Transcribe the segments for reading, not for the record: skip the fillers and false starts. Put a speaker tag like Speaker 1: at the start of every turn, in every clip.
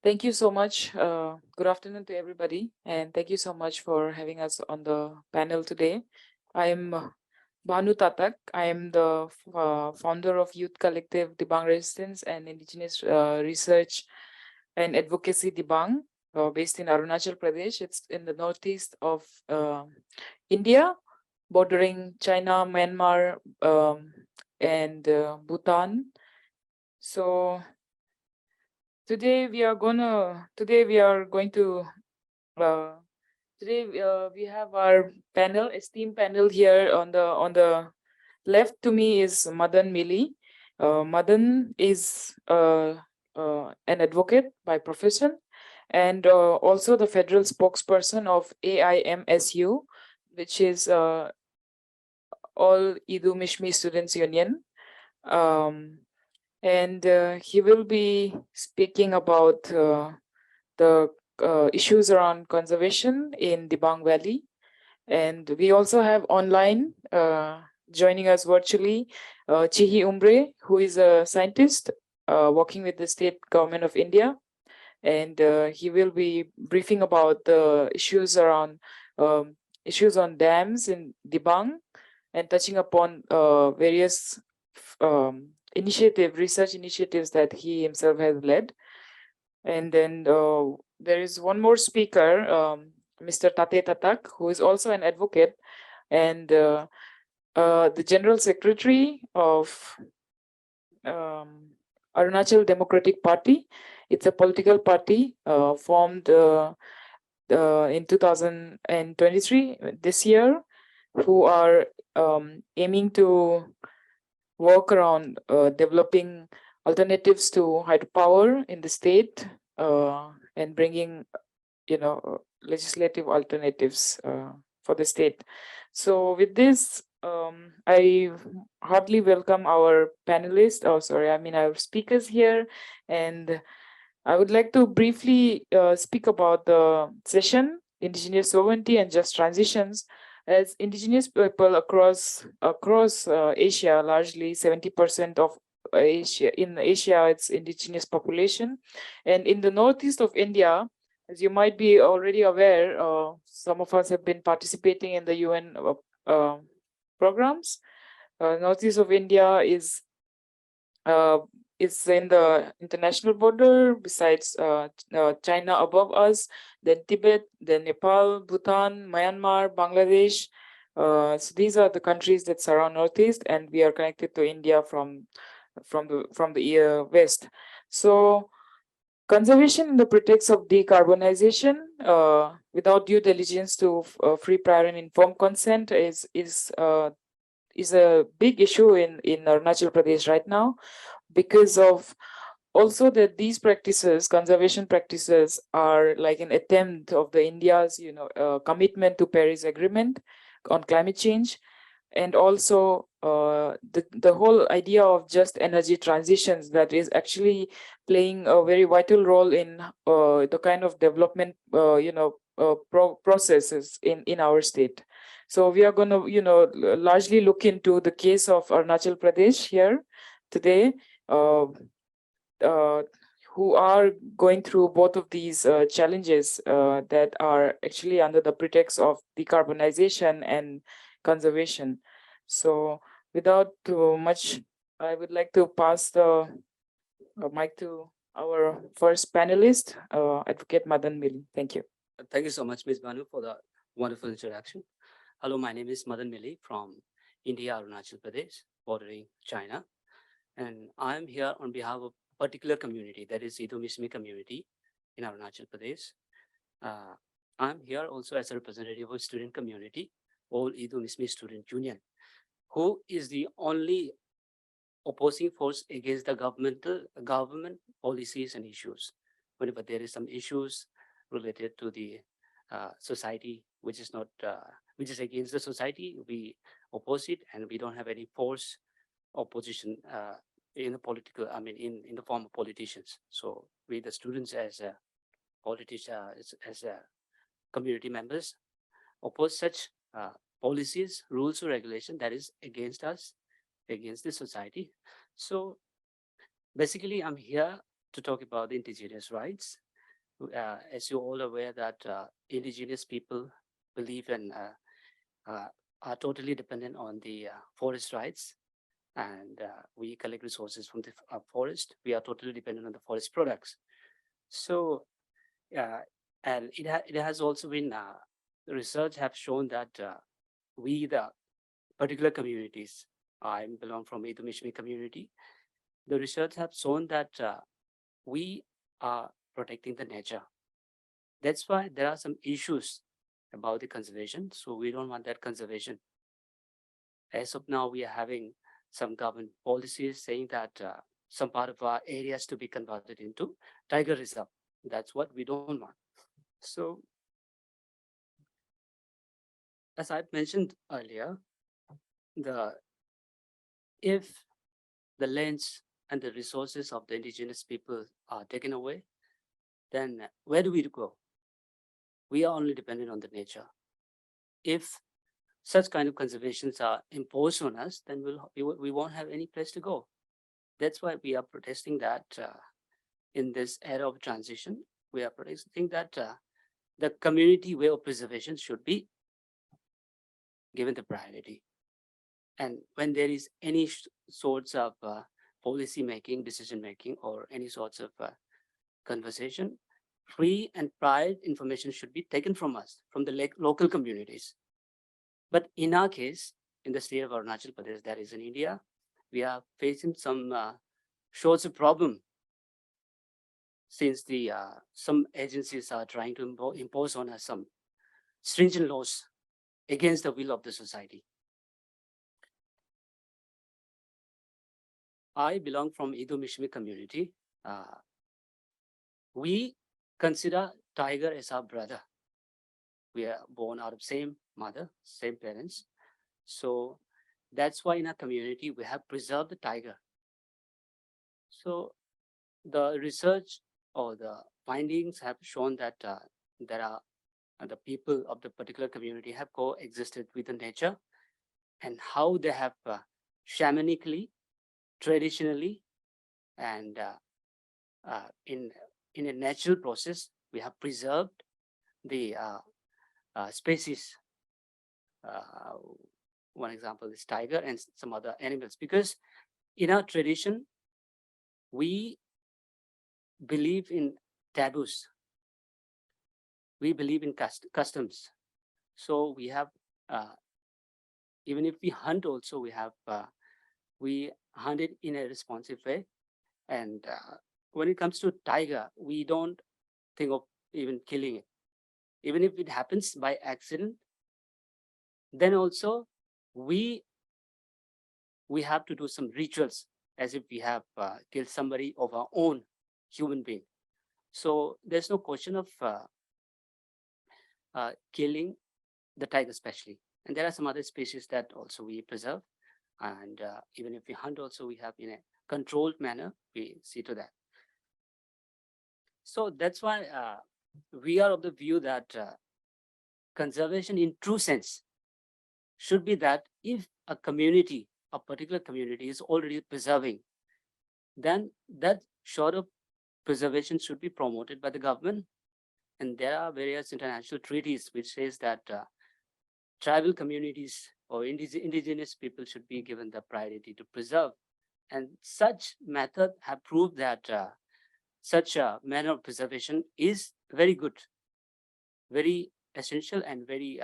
Speaker 1: Thank you so much. Good afternoon to everybody, and thank you so much for having us on the panel today. I'm Banu Tatak. I am the founder of Youth Collective Dibang Resistance and Indigenous Research and Advocacy Dibang, based in Arunachal Pradesh. It's in the northeast of India, bordering China, Myanmar, and Bhutan. So today we are going to uh, we have our esteemed panel here on the left to me is Madan Mili. Madan is an advocate by profession and also the federal spokesperson of AIMSU, which is All Idu Mishmi Students Union. And he will be speaking about the issues around conservation in Dibang Valley. And we also have online, joining us virtually, Chihi Umbre, who is a scientist working with the state government of India. And he will be briefing about the issues around issues on dams in Dibang and touching upon various research initiatives that he himself has led. And then there is one more speaker, Mr. Tate Tatak, who is also an advocate and the General Secretary of Arunachal Democratic Party. It's a political party formed in 2023, this year, who are aiming to work around developing alternatives to hydropower in the state and bringing, legislative alternatives for the state. So with this, I heartily welcome our panelists, our speakers here, and I would like to briefly speak about the session, Indigenous Sovereignty and Just Transitions. As Indigenous people across Asia, largely 70% of Asia, it's Indigenous population, and in the northeast of India, as you might be already aware, some of us have been participating in the UN programs. Northeast of India is in the international border, besides China above us, then Tibet, then Nepal, Bhutan, Myanmar, Bangladesh. So these are the countries that surround Northeast, and we are connected to India from the west. So conservation in the pretext of decarbonisation, without due diligence to free, prior, and informed consent is a big issue in Arunachal Pradesh right now, because of also that these practices, conservation practices, are like an attempt of the India's commitment to Paris Agreement on climate change, and also the whole idea of just energy transitions that is actually playing a very vital role in the kind of development processes in our state. So we are going to largely look into the case of Arunachal Pradesh here today, who are going through both of these challenges that are actually under the pretext of decarbonization and conservation. So without too much, I would like to pass the mic to our first panelist, Advocate Madan Mili. Thank you.
Speaker 2: Thank you so much, Ms. Banu, for the wonderful introduction. Hello, my name is Madan Mili from India, Arunachal Pradesh, bordering China. And I am here on behalf of a particular community, that is Idu Mishmi community in Arunachal Pradesh. I'm here also as a representative of student community, All Idu Mishmi Student Union, who is the only opposing force against the government policies and issues. Whenever there is some issues related to the society, which is not which is against the society, we oppose it, and we don't have any force opposition in the political, in the form of politicians. So we, the students, as a as a community members, oppose such policies, rules, or regulation that is against us, against the society. So basically, I'm here to talk about the indigenous rights as you're all aware that indigenous people believe in are totally dependent on the forest rights, and we collect resources from the forest. We are totally dependent on the forest products. So, and it has also been research have shown that we, the particular communities, I belong from the Mishmi community. The research have shown that we are protecting the nature. That's why there are some issues about the conservation. So we don't want that conservation. As of now, we are having some government policies saying that some part of our areas to be converted into tiger reserve. That's what we don't want. So, as I mentioned earlier, the if the lands and the resources of the indigenous people are taken away, then where do we go? We are only dependent on the nature. If such kind of conservations are imposed on us, then we won't have any place to go. That's why we are protesting that in this era of transition, we are protesting that the community way of preservation should be given the priority. And when there is any sorts of policy making, decision making, or any sorts of conversation, free and prior information should be taken from us, from the local communities. But in our case, in the state of Arunachal Pradesh, that is in India, we are facing some sorts of problem, since the some agencies are trying to impose on us some stringent laws against the will of the society. I belong from Idu Mishmi community. We consider tiger as our brother. We are born out of same mother, same parents. So that's why in our community, we have preserved the tiger. So the research or the findings have shown that there are the people of the particular community have coexisted with the nature, and how they have shamanically, traditionally, and in a natural process, we have preserved the species. One example is tiger and some other animals, because in our tradition, we believe in taboos. We believe in customs. So we have, even if we hunt also, we hunt it in a responsive way. And when it comes to tiger, we don't think of even killing it. Even if it happens by accident, then also we have to do some rituals as if we have killed somebody of our own human being. So there's no question of killing the tiger especially. And there are some other species that also we preserve. And even if we hunt also, we have in a controlled manner, we see to that. So that's why we are of the view that conservation in true sense should be that if a community, a particular community is already preserving, then that sort of preservation should be promoted by the government. And there are various international treaties which says that tribal communities or indigenous people should be given the priority to preserve. And such method have proved that such a manner of preservation is very good, very essential, and very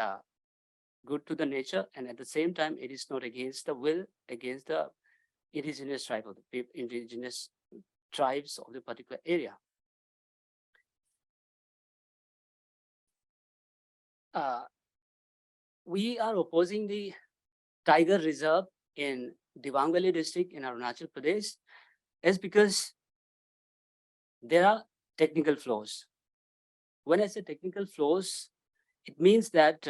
Speaker 2: good to the nature. And at the same time, it is not against the will, against the indigenous tribe of the indigenous tribes of the particular area. We are opposing the tiger reserve in Dibang Valley district in Arunachal Pradesh is because there are technical flaws. When I say technical flaws, it means that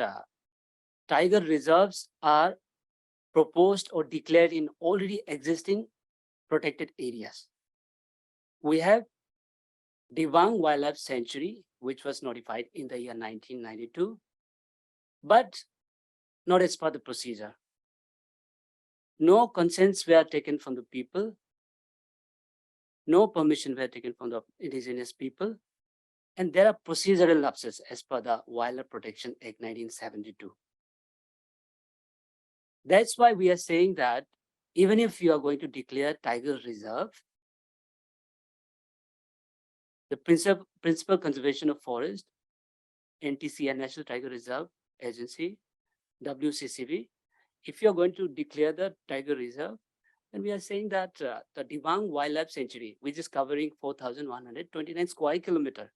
Speaker 2: tiger reserves are proposed or declared in already existing protected areas. We have Dibang Wildlife Sanctuary, which was notified in the year 1992, but not as per the procedure. No consents were taken from the people. No permission were taken from the indigenous people. And there are procedural lapses as per the Wildlife Protection Act 1972. That's why we are saying that even if you are going to declare tiger reserve, the principal conservation of forest, NTC and National Tiger Reserve Agency, WCCB, if you're going to declare the tiger reserve, then we are saying that the Dibang Wildlife Sanctuary, which is covering 4,129 square kilometer,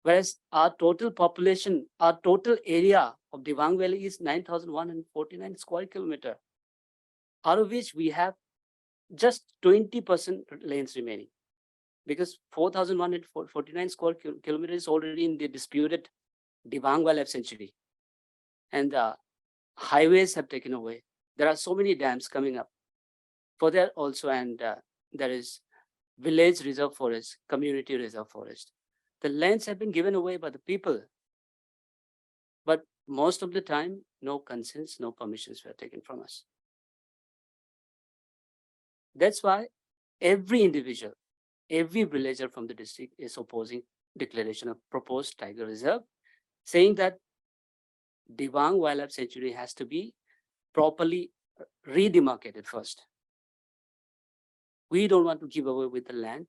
Speaker 2: whereas our total population, our total area of Dibang Valley is 9,149 square kilometer, out of which we have just 20% lands remaining, because 4,149 square kilometers is already in the disputed Dibang Wildlife Sanctuary, and the highways have taken away. There are so many dams coming up for that also, and there is village reserve forest, community reserve forest. The lands have been given away by the people, but most of the time, no consents, no permissions were taken from us. That's why every individual, every villager from the district is opposing declaration of proposed tiger reserve, saying that Dibang Wildlife Sanctuary has to be properly redemarcated first. We don't want to give away with the land.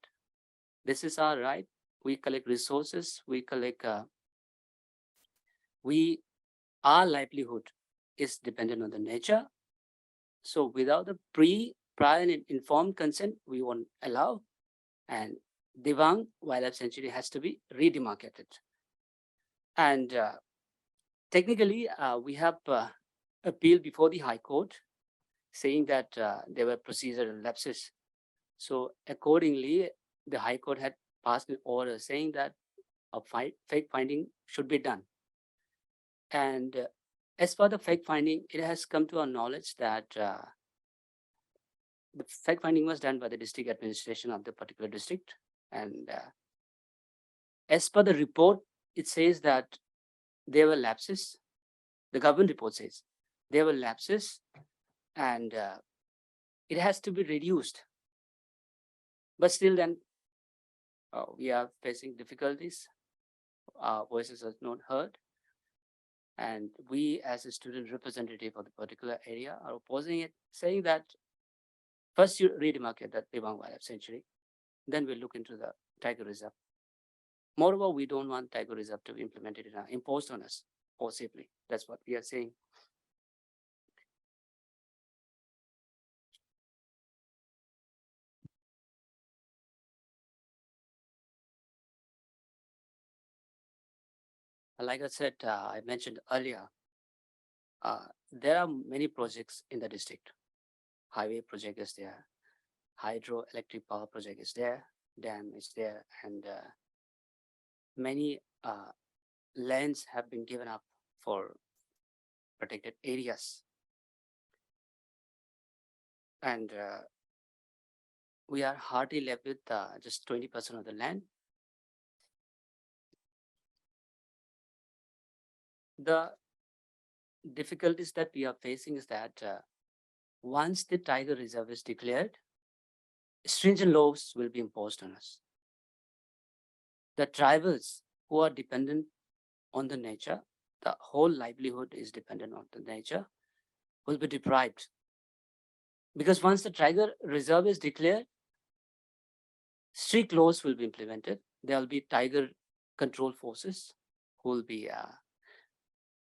Speaker 2: This is our right. We collect resources. We collect. Our livelihood is dependent on the nature. So without the prior and informed consent, we won't allow. And Dibang Wildlife Sanctuary has to be redemarcated. And technically, we have appealed before the High Court, saying that there were procedural lapses. So accordingly, the High Court had passed an order saying that a fact finding should be done. And as for the fact finding, it has come to our knowledge that the fact finding was done by the district administration of the particular district. And as per the report, it says that there were lapses. The government report says there were lapses, and it has to be reduced. But still then, we are facing difficulties. Our voices are not heard. And we, as a student representative of the particular area, are opposing it, saying that first you redemarcate that Dibang Wildlife Sanctuary, then we'll look into the tiger reserve. Moreover, we don't want tiger reserve to be implemented and imposed on us forcibly. That's what we are saying. Like I said, I mentioned earlier, there are many projects in the district. Highway project is there, hydroelectric power project is there, dam is there, and many lands have been given up for protected areas. And we are hardly left with just 20% of the land. The difficulties that we are facing is that once the tiger reserve is declared, stringent laws will be imposed on us. The tribals who are dependent on the nature, the whole livelihood is dependent on the nature, will be deprived. Because once the tiger reserve is declared, strict laws will be implemented. There will be tiger control forces who will be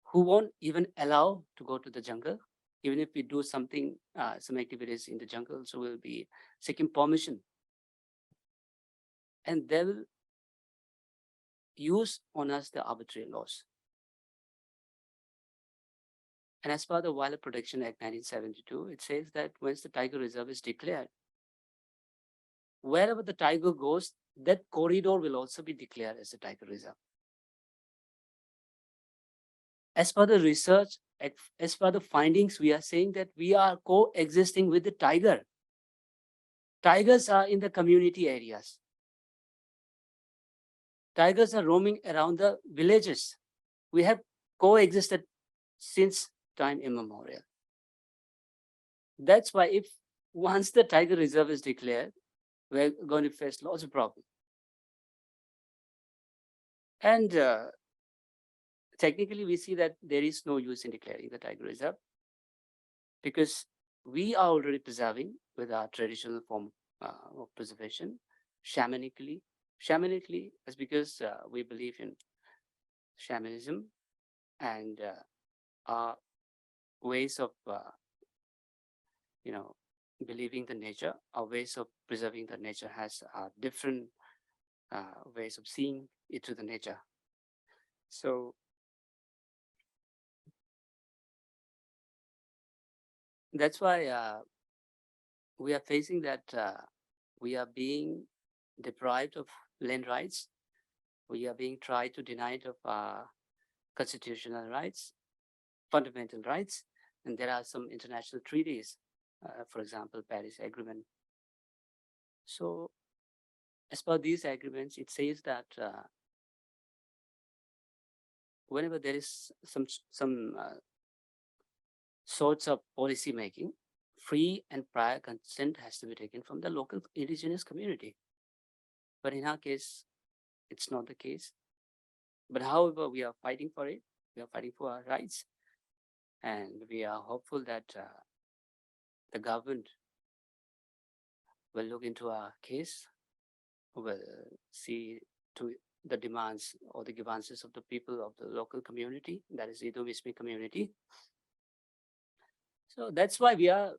Speaker 2: who won't even allow to go to the jungle. Even if we do something, some activities in the jungle, so we'll be seeking permission. And they will use on us the arbitrary laws. And as per the Wildlife Protection Act 1972, it says that once the tiger reserve is declared, wherever the tiger goes, that corridor will also be declared as a tiger reserve. As per the research, as per the findings, we are saying that we are coexisting with the tiger. Tigers are in the community areas. Tigers are roaming around the villages. We have coexisted since time immemorial. That's why if once the tiger reserve is declared, we're going to face lots of problems. And technically, we see that there is no use in declaring the tiger reserve because we are already preserving with our traditional form of preservation, shamanically. Shamanically is because we believe in shamanism and our ways of believing the nature, our ways of preserving the nature has different ways of seeing into the nature. So that's why we are facing that we are being deprived of land rights. We are being tried to deny it of constitutional rights, fundamental rights, and there are some international treaties, for example, Paris Agreement. So as per these agreements, it says that whenever there is some sorts of policy making, free and prior consent has to be taken from the local indigenous community. But in our case, it's not the case. But however, we are fighting for it. We are fighting for our rights. And we are hopeful that the government will look into our case, will see to the demands or the grievances of the people of the local community, that is the Mishmi community. So that's why we are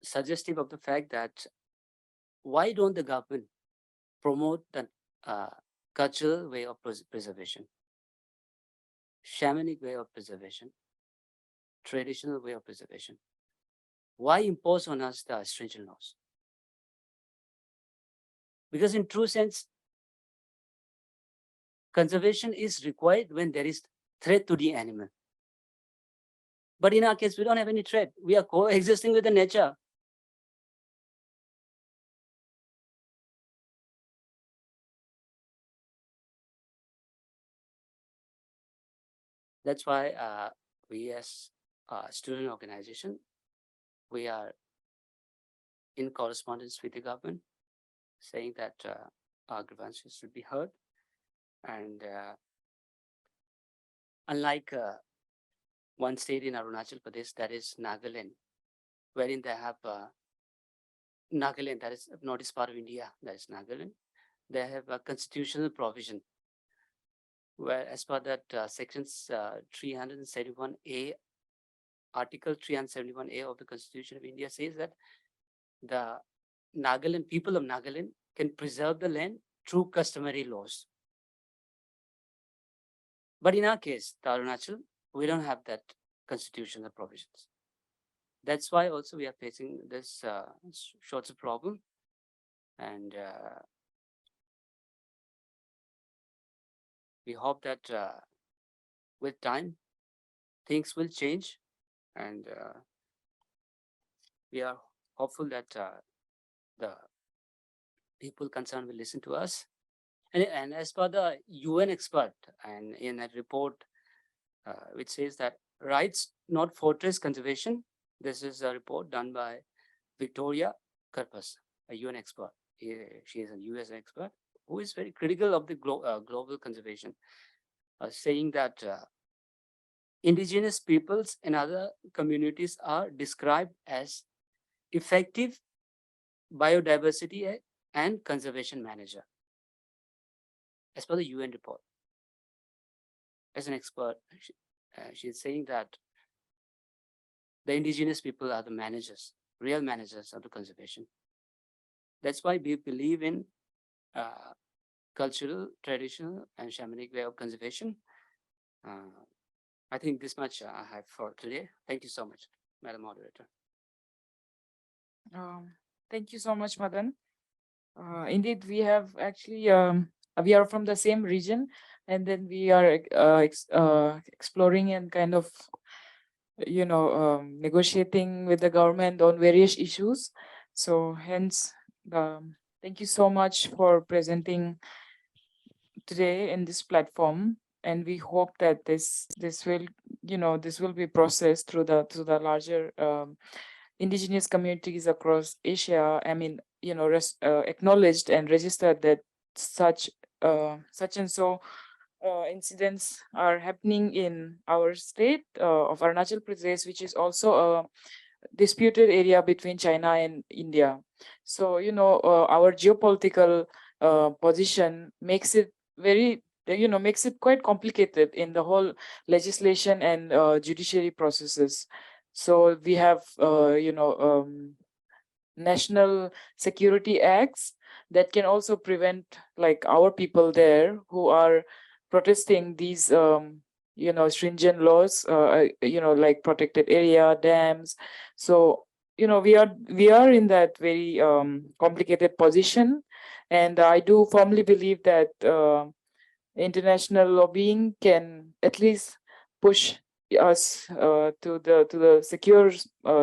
Speaker 2: suggestive of the fact that why don't the government promote the cultural way of preservation, shamanic way of preservation, traditional way of preservation? Why impose on us the stringent laws? Because in true sense, conservation is required when there is threat to the animal. But in our case, we don't have any threat. We are coexisting with the nature. That's why we as a student organization, we are in correspondence with the government, saying that our grievances should be heard. And unlike one state in Arunachal Pradesh, that is Nagaland, wherein they have Nagaland, that is northeast part of India, that is Nagaland, they have a constitutional provision where as per that sections 371A, Article 371A of the Constitution of India says that the Nagaland, people of Nagaland can preserve the land through customary laws. But in our case, the Arunachal, we don't have that constitutional provisions. That's why also we are facing this sorts of problem. And we hope that with time, things will change. And we are hopeful that the people concerned will listen to us. And as per the UN expert, and in a report which says that rights, not fortress conservation, this is a report done by Victoria Karpas, a UN expert. She is a US expert who is very critical of the global conservation, saying that indigenous peoples and other communities are described as effective biodiversity and conservation manager, as per the UN report. As an expert, she is saying that the indigenous people are the managers, real managers of the conservation. That's why we believe in cultural, traditional, and shamanic way of conservation. I think this much I have for today. Thank you so much, Madam Moderator.
Speaker 1: Thank you so much, Madan. Indeed, we have actually, we are from the same region, and then we are exploring and kind of, negotiating with the government on various issues. So hence, thank you so much for presenting today in this platform. And we hope that this will, this will be processed through the larger indigenous communities across Asia. I mean, acknowledged and registered that such such and so incidents are happening in our state of Arunachal Pradesh, which is also a disputed area between China and India. So, our geopolitical position makes it makes it quite complicated in the whole legislation and judiciary processes. So we have, national security acts that can also prevent like our people there who are protesting these stringent laws, like protected area, dams. So we are in that very complicated position, and I do firmly believe that international lobbying can at least push us to the secure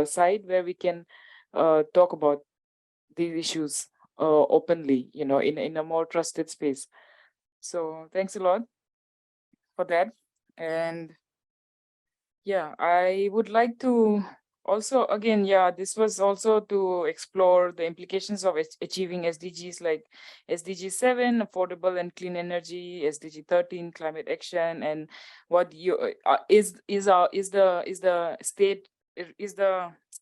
Speaker 1: side where we can talk about these issues openly, in a more trusted space. So thanks a lot for that. And yeah, I would like to also, again, this was also to explore the implications of achieving SDGs like SDG 7, affordable and clean energy, SDG 13, climate action, and what you is the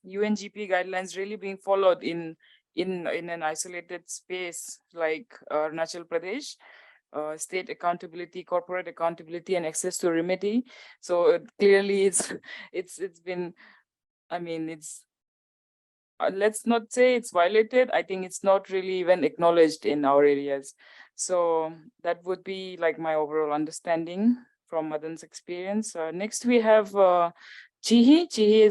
Speaker 1: UNGP guidelines really being followed in an isolated space like Arunachal Pradesh? State accountability, corporate accountability, and access to remedy. So clearly, it's been. I mean, it's let's not say it's violated. I think it's not really even acknowledged in our areas. So that would be like my overall understanding from Madan's experience. Next, we have Chihi. Chihi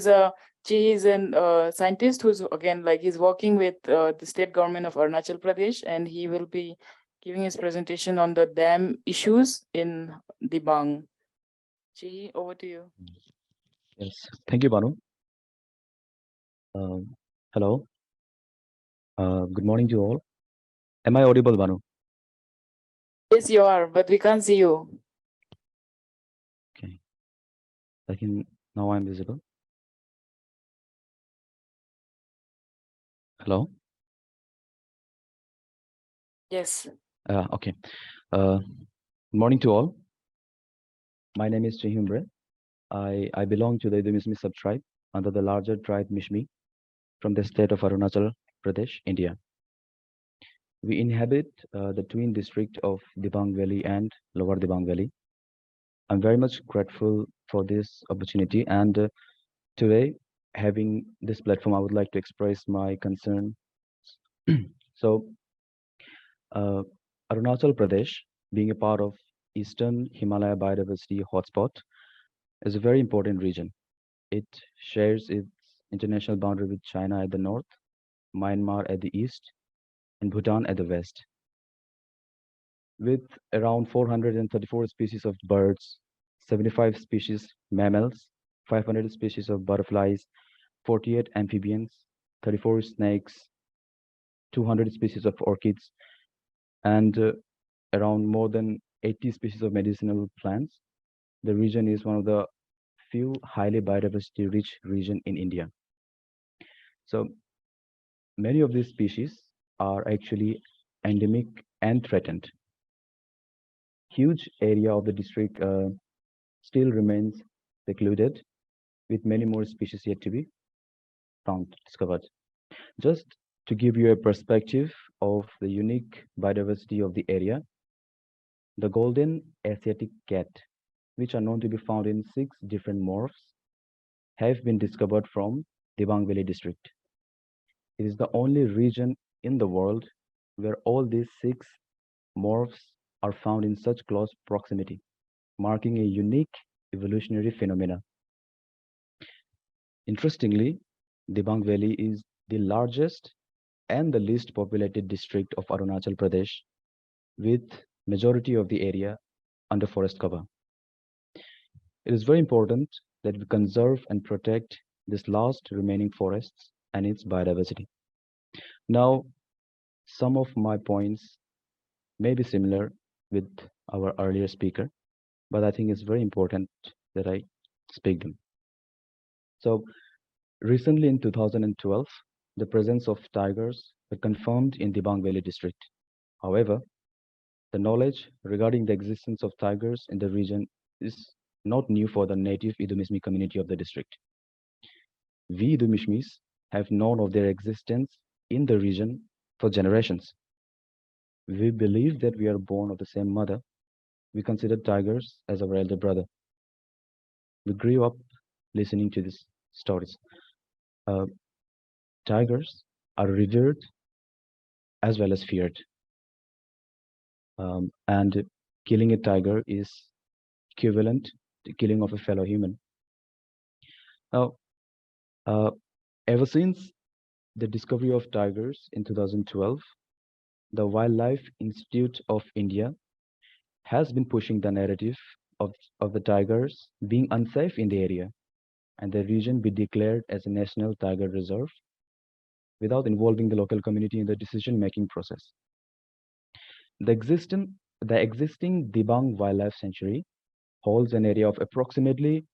Speaker 1: is an scientist who's again like he's working with the state government of Arunachal Pradesh, and he will be giving his presentation on the dam issues in Dibang. Chihi, over to you.
Speaker 3: Yes, thank you, Banu. Hello. Good morning to you all. Am I audible, Banu?
Speaker 1: Yes, you are, but we can't see you.
Speaker 3: Okay. I can now I'm visible. Hello.
Speaker 1: Yes.
Speaker 3: Okay. Good morning to all. My name is Chihumbre. I belong to the Mishmi subtribe under the larger tribe Mishmi from the state of Arunachal Pradesh, India. We inhabit the twin district of Dibang Valley and Lower Dibang Valley. I'm very much grateful for this opportunity, and today, having this platform, I would like to express my concern. So, Arunachal Pradesh, being a part of Eastern Himalaya biodiversity hotspot, is a very important region. It shares its international boundary with China at the north, Myanmar at the east, and Bhutan at the west. With around 434 species of birds, 75 species mammals, 500 species of butterflies, 48 amphibians, 34 snakes, 200 species of orchids, and around more than 80 species of medicinal plants. The region is one of the few highly biodiversity rich region in India. So many of these species are actually endemic and threatened. Huge area of the district still remains secluded, with many more species yet to be found, discovered. Just to give you a perspective of the unique biodiversity of the area, the golden Asiatic cat, which are known to be found in 6 different morphs, have been discovered from Dibang Valley district. It is the only region in the world where all these 6 morphs are found in such close proximity, marking a unique evolutionary phenomena. Interestingly, Dibang Valley is the largest and the least populated district of Arunachal Pradesh, with majority of the area under forest cover. It is very important that we conserve and protect this last remaining forests and its biodiversity. Now, some of my points may be similar with our earlier speaker, but I think it's very important that I speak them. So, recently in 2012, the presence of tigers were confirmed in Dibang Valley district. However, The knowledge regarding the existence of tigers in the region is not new for the native Idu-Mishmi community of the district. We Idu-Mishmis have known of their existence in the region for generations. We believe that we are born of the same mother. We consider tigers as our elder brother. We grew up listening to these stories. Uh, Tigers are revered as well as feared. And killing a tiger is equivalent to killing of a fellow human. Now, uh, ever since the discovery of tigers in 2012, the Wildlife Institute of India has been pushing the narrative of the tigers being unsafe in the area and the region be declared as a national tiger reserve without involving the local community in the decision-making process. The existing Dibang Wildlife Sanctuary holds an area of approximately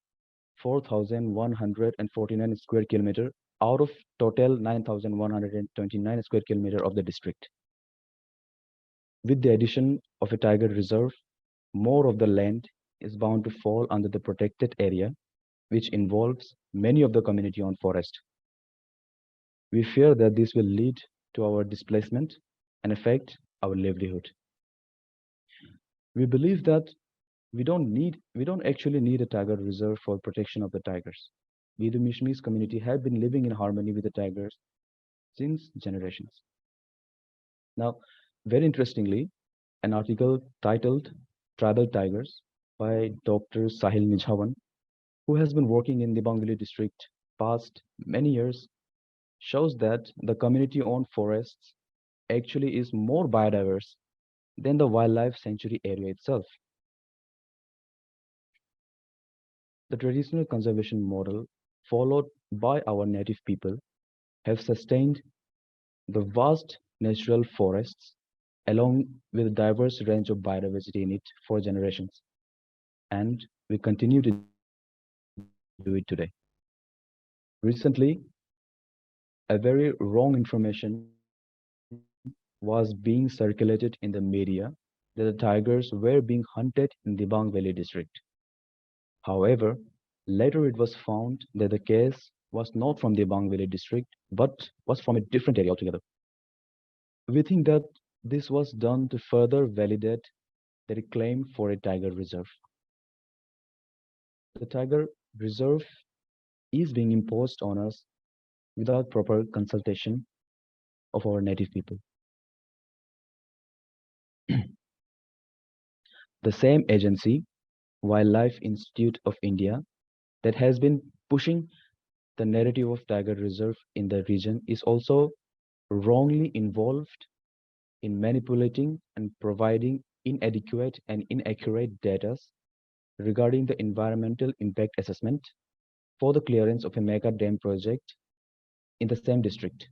Speaker 3: 4,149 square kilometer out of total 9,129 square kilometer of the district. With the addition of a tiger reserve, more of the land is bound to fall under the protected area, which involves many of the community-owned forest. We fear that this will lead to our displacement and affect our livelihood. We believe that we don't actually need a tiger reserve for protection of the tigers. We, the Mishmi's community, have been living in harmony with the tigers since generations. Now, very interestingly, an article titled Tribal Tigers by Dr. Sahil Nijhawan, who has been working in the Bangli district past many years, shows that the community-owned forests actually is more biodiverse than the wildlife sanctuary area itself. The traditional conservation model followed by our native people have sustained the vast natural forests along with a diverse range of biodiversity in it for generations. And we continue to do it today. Recently, a very wrong information was being circulated in the media that the tigers were being hunted in the Dibang Valley district. However, later it was found that the case was not from the Dibang Valley district, but was from a different area altogether. We think that this was done to further validate their claim for a tiger reserve. The tiger reserve is being imposed on us without proper consultation of our native people. The same agency, Wildlife Institute of India, that has been pushing the narrative of tiger reserve in the region is also wrongly involved in manipulating and providing inadequate and inaccurate data regarding the environmental impact assessment for the clearance of a mega dam project in the same district.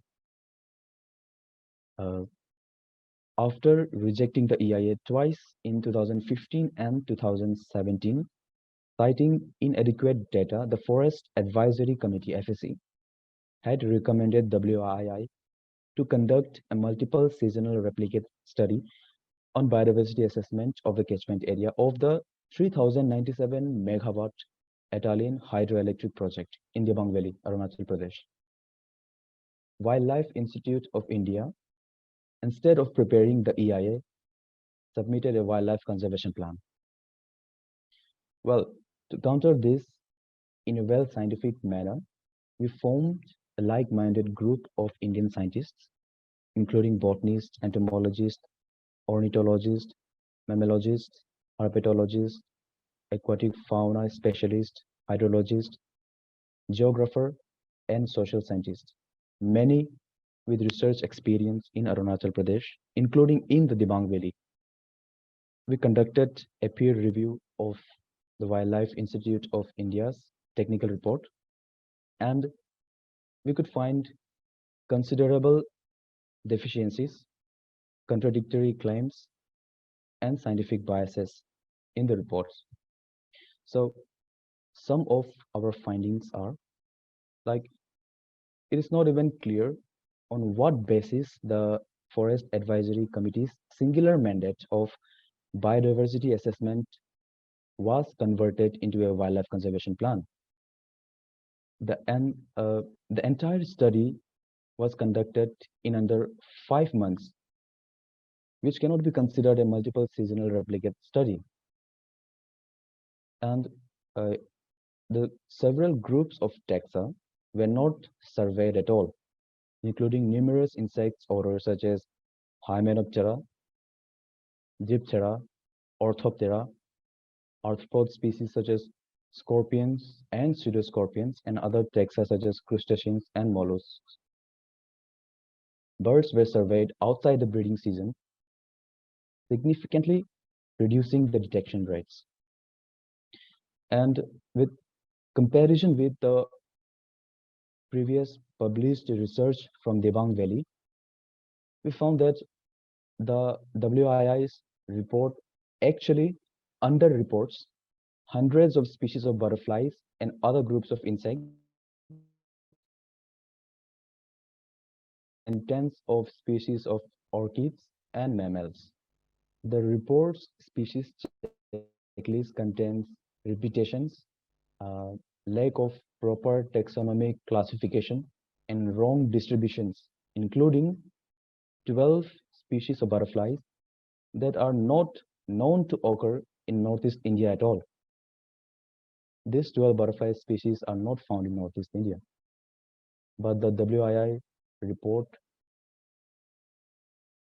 Speaker 3: After rejecting the EIA twice in 2015 and 2017, citing inadequate data, the Forest Advisory Committee (FAC) had recommended WII to conduct a multiple seasonal replicate study on biodiversity assessment of the catchment area of the 3097 megawatt Atalian hydroelectric project in the Dibang Valley, Arunachal Pradesh. Wildlife Institute of India, instead of preparing the EIA, submitted a wildlife conservation plan. Well, to counter this in a well-scientific manner, we formed a like-minded group of Indian scientists, including botanists, entomologists, ornithologists, mammalogists, herpetologists, aquatic fauna specialists, hydrologists, geographer, and social scientists, many with research experience in Arunachal Pradesh, including in the Dibang Valley. We conducted a peer review of the Wildlife Institute of India's technical report, and we could find considerable deficiencies, contradictory claims, and scientific biases in the reports. So some of our findings are like, it is not even clear on what basis the Forest Advisory Committee's singular mandate of biodiversity assessment was converted into a wildlife conservation plan. The entire study was conducted in under 5 months, which cannot be considered a multiple seasonal replicate study. And uh, the several groups of taxa were not surveyed at all, including numerous insects orders such as Hymenoptera, Diptera, Orthoptera, arthropod species such as scorpions and pseudoscorpions, and other taxa such as crustaceans and mollusks. Birds were surveyed outside the breeding season, significantly reducing the detection rates. And with comparison with the previous published research from Debang Valley, we found that the WII's report actually underreports hundreds of species of butterflies and other groups of insects and tens of species of orchids and mammals. The report's species checklist contains repetitions, uh, lack of proper taxonomic classification, and wrong distributions, including 12 species of butterflies that are not known to occur in Northeast India at all. These 12 butterfly species are not found in Northeast India, but the WII report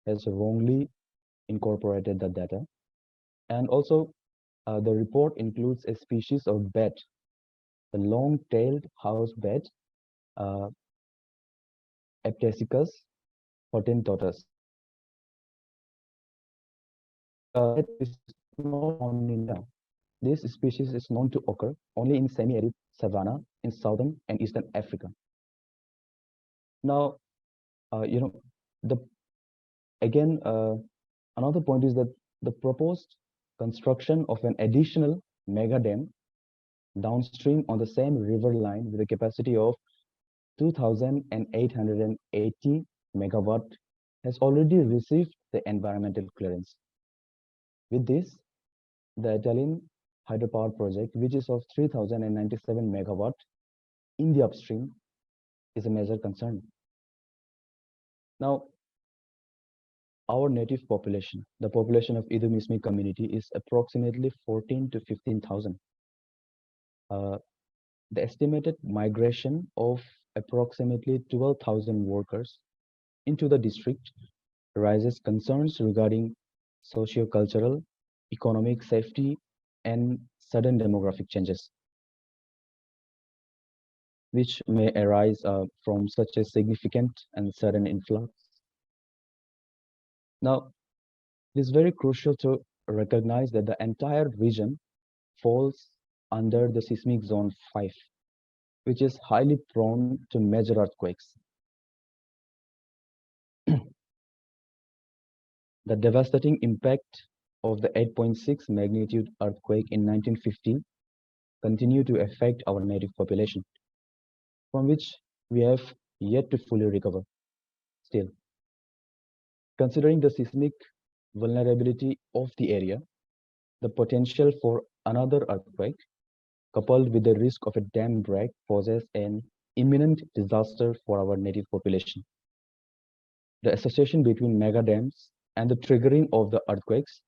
Speaker 3: has wrongly incorporated the data. And also, the report includes a species of bat, the long-tailed house bat, uh, Aptesicus hotentotus. That species is not found in India. This species is known to occur only in semi-arid savanna in southern and eastern Africa. Now, the again another point is that the proposed construction of an additional mega dam downstream on the same river line with a capacity of 2,880 megawatt has already received the environmental clearance. With this, the Italian hydropower project, which is of 3,097 megawatt in the upstream, is a major concern. Now, our native population, the population of Idu Mishmi community, is approximately 14 to 15,000. The estimated migration of approximately 12,000 workers into the district raises concerns regarding socio-cultural, economic safety, and sudden demographic changes, which may arise from such a significant and sudden influx. Now, it is very crucial to recognize that the entire region falls under the seismic zone 5, which is highly prone to major earthquakes. The devastating impact of the 8.6 magnitude earthquake in 1950 continue to affect our native population, from which we have yet to fully recover. Still, considering the seismic vulnerability of the area, the potential for another earthquake, coupled with the risk of a dam break, poses an imminent disaster for our native population. The association between mega dams and the triggering of the earthquakes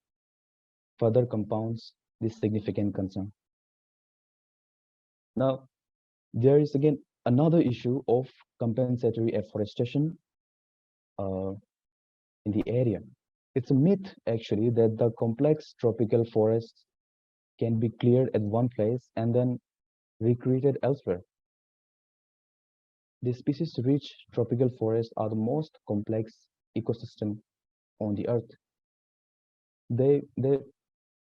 Speaker 3: further compounds this significant concern. Now, there is again another issue of compensatory afforestation in the area. It's a myth, actually, that the complex tropical forests can be cleared at one place and then recreated elsewhere. The species-rich tropical forests are the most complex ecosystem on the earth. They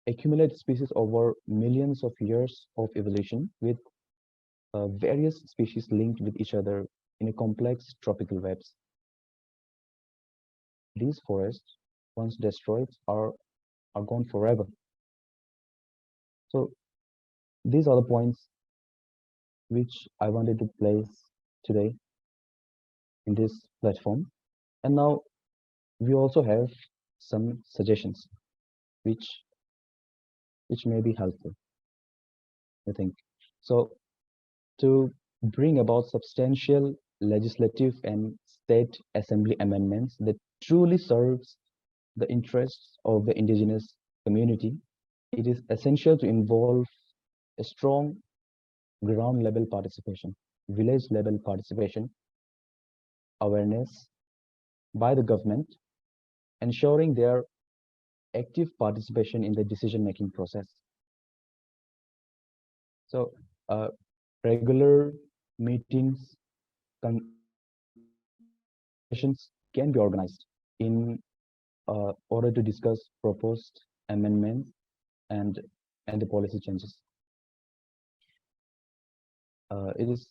Speaker 3: accumulate species over millions of years of evolution, with various species linked with each other in a complex tropical webs. These forests, once destroyed, are gone forever. So these are the points which I wanted to place today in this platform. And now we also have some suggestions. which may be helpful, I think. So to bring about substantial legislative and state assembly amendments that truly serves the interests of the indigenous community, it is essential to involve a strong ground level participation, village level participation, awareness by the government, ensuring their active participation in the decision making process. So, regular meetings, sessions can be organized in order to discuss proposed amendments and the policy changes. It is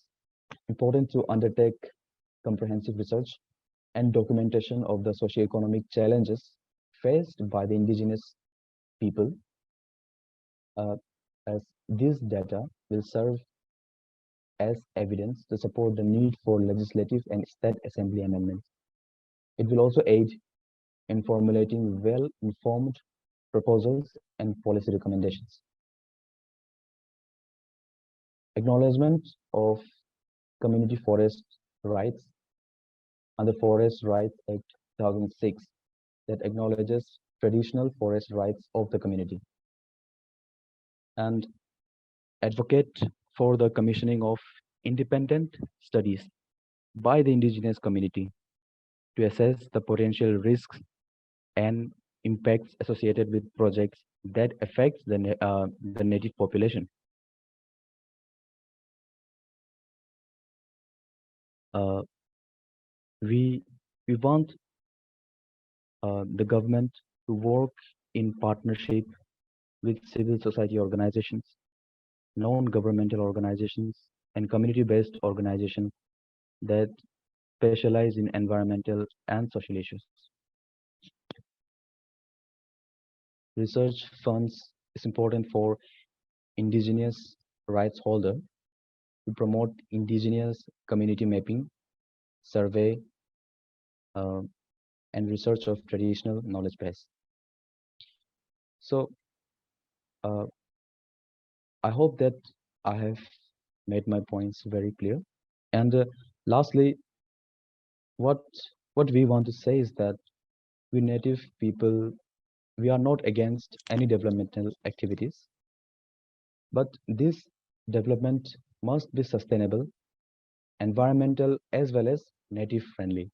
Speaker 3: important to undertake comprehensive research and documentation of the socioeconomic challenges faced by the indigenous people, uh, as this data will serve as evidence to support the need for legislative and state assembly amendments. It will also aid in formulating well-informed proposals and policy recommendations. Acknowledgement of community forest rights under Forest Rights Act 2006 that acknowledges traditional forest rights of the community, and advocate for the commissioning of independent studies by the indigenous community to assess the potential risks and impacts associated with projects that affects the native population. Uh, we want the government to work in partnership with civil society organizations, non-governmental organizations, and community-based organizations that specialize in environmental and social issues. Research funds is important for indigenous rights holder to promote indigenous community mapping, survey, uh, and research of traditional knowledge base. So I hope that I have made my points very clear. And lastly, what we want to say is that we native people, we are not against any developmental activities, but this development must be sustainable, environmental, as well as native friendly.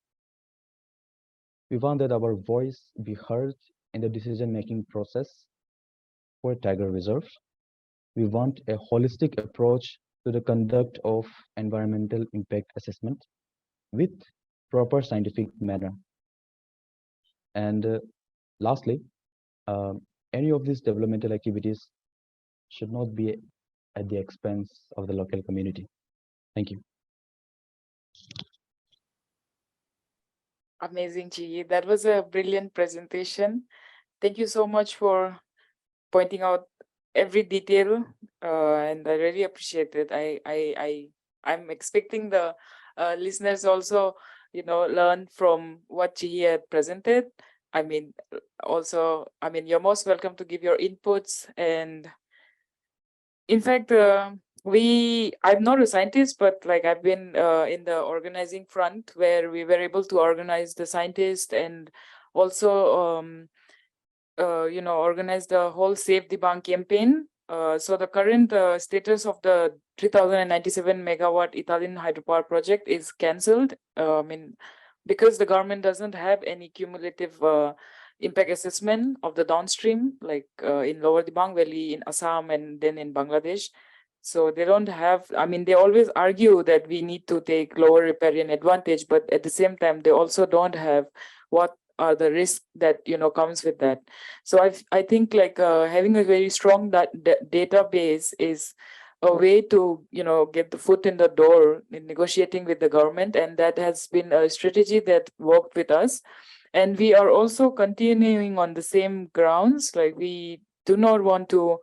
Speaker 3: We want that our voice be heard in the decision-making process for a tiger reserve. We want a holistic approach to the conduct of environmental impact assessment with proper scientific manner. And lastly, any of these developmental activities should not be at the expense of the local community. Thank you.
Speaker 1: Amazing, Chi. That was a brilliant presentation. Thank you so much for pointing out every detail, and I really appreciate it. I'm expecting the listeners also, learn from what Chi had presented. I mean, also, you're most welcome to give your inputs. And in fact, I'm not a scientist, but like I've been in the organizing front where we were able to organize the scientists and also organize the whole Save the Bank campaign. So the current status of the 3097 megawatt Italian hydropower project is cancelled. Because the government doesn't have any cumulative impact assessment of the downstream, like in Lower Dibang Valley, in Assam, and then in Bangladesh. So they don't have, they always argue that we need to take lower riparian advantage, but at the same time, they also don't have what are the risks that comes with that. So I think like having a very strong database is a way to get the foot in the door in negotiating with the government, and that has been a strategy that worked with us. And we are also continuing on the same grounds. Like we do not want to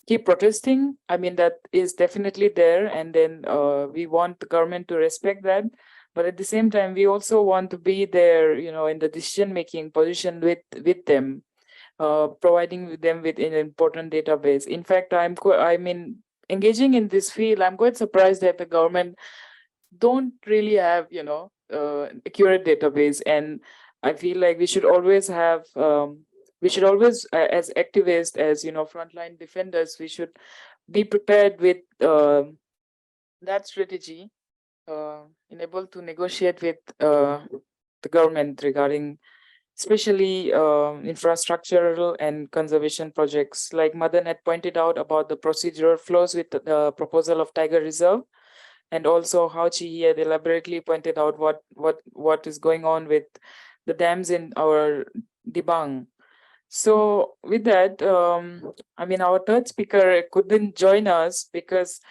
Speaker 1: keep protesting. That is definitely there, and then we want the government to respect that. But at the same time, we also want to be there, in the decision-making position with them. providing them with an important database. In fact, engaging in this field, I'm quite surprised that the government don't really have, accurate database. And I feel like we should always have, as activists, as frontline defenders, we should be prepared with that strategy, able to negotiate with the government regarding especially infrastructural and conservation projects. Like Madan had pointed out about the procedural flows with the proposal of Tiger Reserve, and also how she had elaborately pointed out what is going on with the dams in our Dibang. So with that, our third speaker couldn't join us because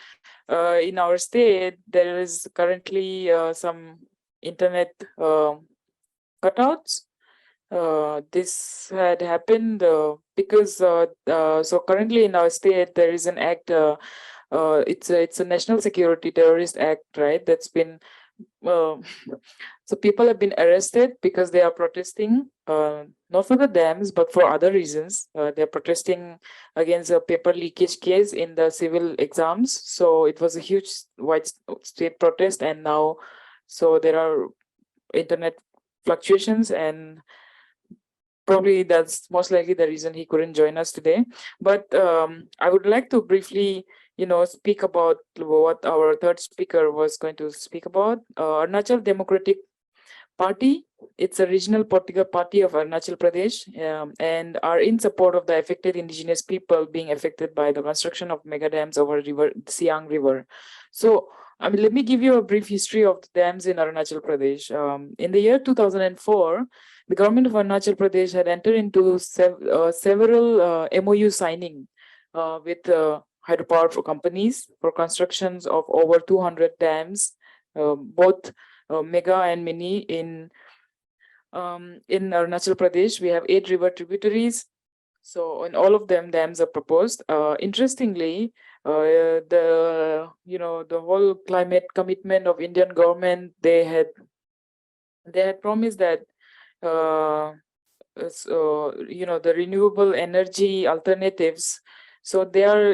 Speaker 1: in our state there is currently some internet cutouts. This had happened because so currently in our state there is an act. It's a national security terrorist act, right? That's been uh, so people have been arrested because they are protesting, not for the dams, but for other reasons. They're protesting against a paper leakage case in the civil exams. So it was a huge wide state protest, and now, so there are internet fluctuations, and probably that's most likely the reason he couldn't join us today. But I would like to briefly, speak about what our third speaker was going to speak about. Arunachal Democratic Party. It's a regional political party of Arunachal Pradesh, and are in support of the affected indigenous people being affected by the construction of mega dams over Siang River. So, let me give you a brief history of the dams in Arunachal Pradesh. In the year 2004, the government of Arunachal Pradesh had entered into several MOU signing with hydropower companies for constructions of over 200 dams, both mega and mini in Arunachal Pradesh. We have 8 river tributaries. So in all of them, dams are proposed. Interestingly, the whole climate commitment of Indian government, they had promised that the renewable energy alternatives. So they are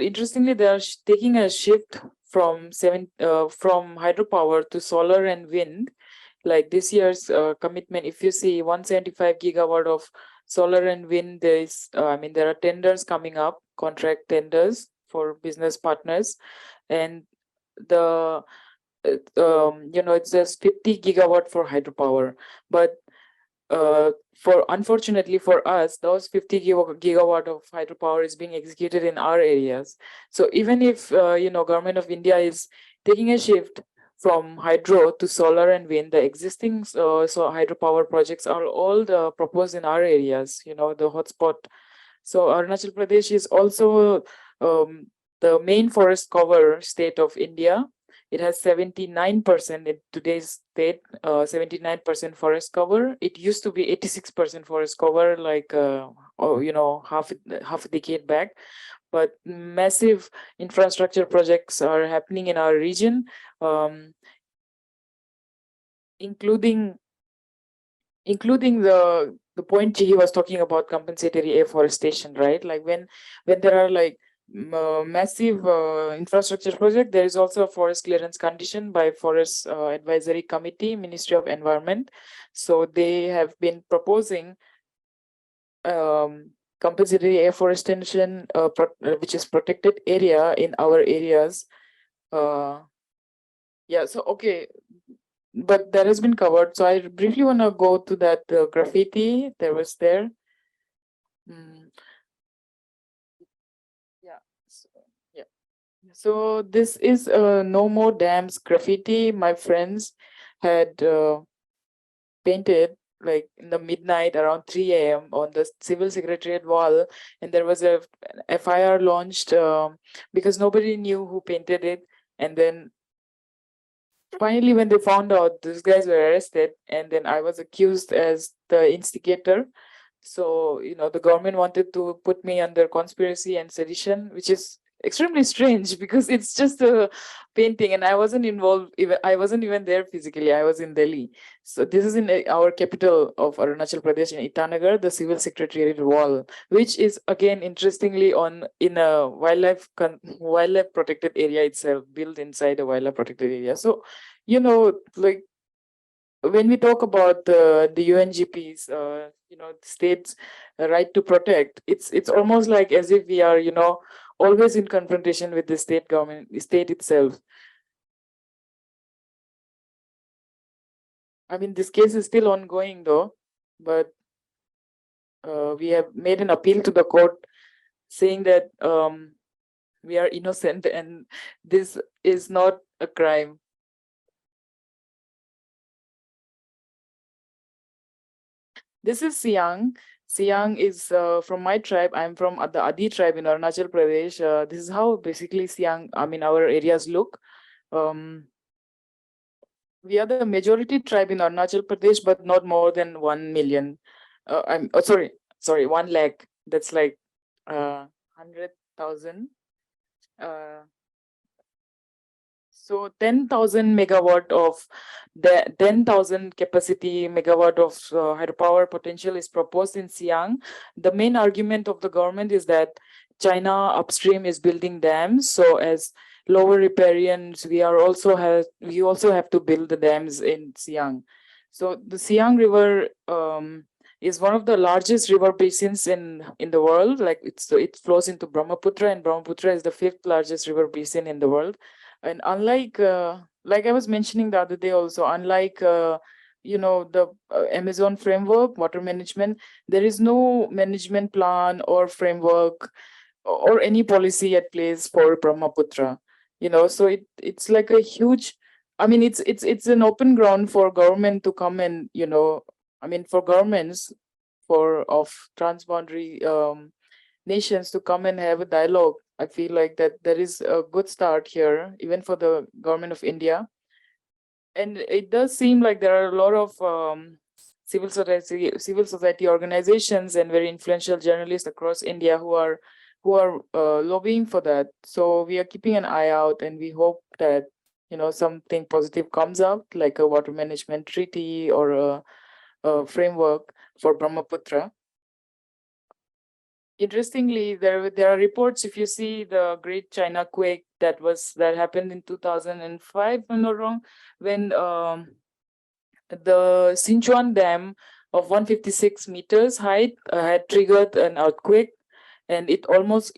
Speaker 1: taking a shift from hydropower to solar and wind. Like this year's commitment, if you see 175 gigawatt of solar and wind, there are tenders coming up, contract tenders for business partners, and the it's just 50 gigawatt for hydropower. But unfortunately for us, those 50 gigawatt of hydropower is being executed in our areas. So even if government of India is taking a shift from hydro to solar and wind, the existing hydropower projects are all proposed in our areas, the hotspot. So Arunachal Pradesh is also the main forest cover state of India. It has 79% in today's state, 79% forest cover. It used to be 86% forest cover, like half a decade back. But massive infrastructure projects are happening in our region, including the point he was talking about, compensatory afforestation, right? Like when there are like massive infrastructure project, there is also a forest clearance condition by Forest Advisory Committee, Ministry of Environment. So they have been proposing compensatory afforestation, which is protected area in our areas. So okay, but that has been covered. So I briefly want to go to that graffiti that was there. So this is No More Dams graffiti. My friends had painted like in the midnight around 3 a.m. on the civil secretariat wall, and there was an FIR launched because nobody knew who painted it. And then finally, when they found out, these guys were arrested, and then I was accused as the instigator. So the government wanted to put me under conspiracy and sedition, which is extremely strange because it's just a painting, and I wasn't involved. I wasn't even there physically. I was in Delhi. So this is in our capital of Arunachal Pradesh in Itanagar, the civil secretariat wall, which is again interestingly in a wildlife protected area itself, built inside a wildlife protected area. So, like when we talk about the UNGP's, states' right to protect, it's almost like as if we are, always in confrontation with the state government, the state itself. I mean, this case is still ongoing though, but we have made an appeal to the court saying that we are innocent and this is not a crime. This is Siang. Siang is from my tribe. I'm from the Adi tribe in Arunachal Pradesh. This is how basically our areas look. We are the majority tribe in Arunachal Pradesh, but not more than 1 million. Sorry, 1 lakh. That's like 100,000. So 10,000 megawatt of the 10,000 capacity megawatt of hydropower potential is proposed in Siang. The main argument of the government is that China upstream is building dams. So as lower riparians, we also have to build the dams in Siang. So the Siang River is one of the largest river basins in the world. Like it flows into Brahmaputra, and Brahmaputra is the 5th largest river basin in the world. And unlike like I was mentioning the other day also, unlike the Amazon framework water management, there is no management plan or framework or any policy at place for Brahmaputra. So it's like a huge, I mean, it's an open ground for government to come and for governments of transboundary nations to come and have a dialogue. I feel like that there is a good start here, even for the government of India. And it does seem like there are a lot of civil society organizations and very influential journalists across India who are lobbying for that. So we are keeping an eye out, and we hope that something positive comes out, like a water management treaty or a framework for Brahmaputra. Interestingly, there are reports. If you see the Great China Quake that happened in 2005, if I'm not wrong, when the Sichuan Dam of 156 meters height had triggered an earthquake, and it almost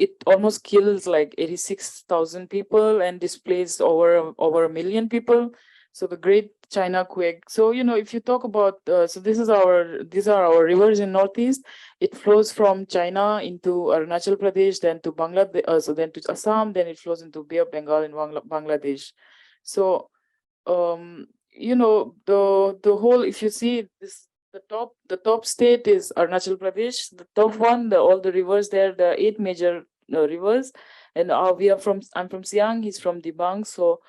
Speaker 1: kills like 86,000 people and displaced over a million people. So the Great China Quake. So if you talk about so these are our rivers in Northeast. It flows from China into Arunachal Pradesh, then to Bangladesh, then to Assam, then it flows into Bay of Bengal in Bangladesh. So the whole, if you see this, the top state is Arunachal Pradesh. The top one, all the rivers there, the 8 major rivers, and I'm from Siang, he's from Dibang. So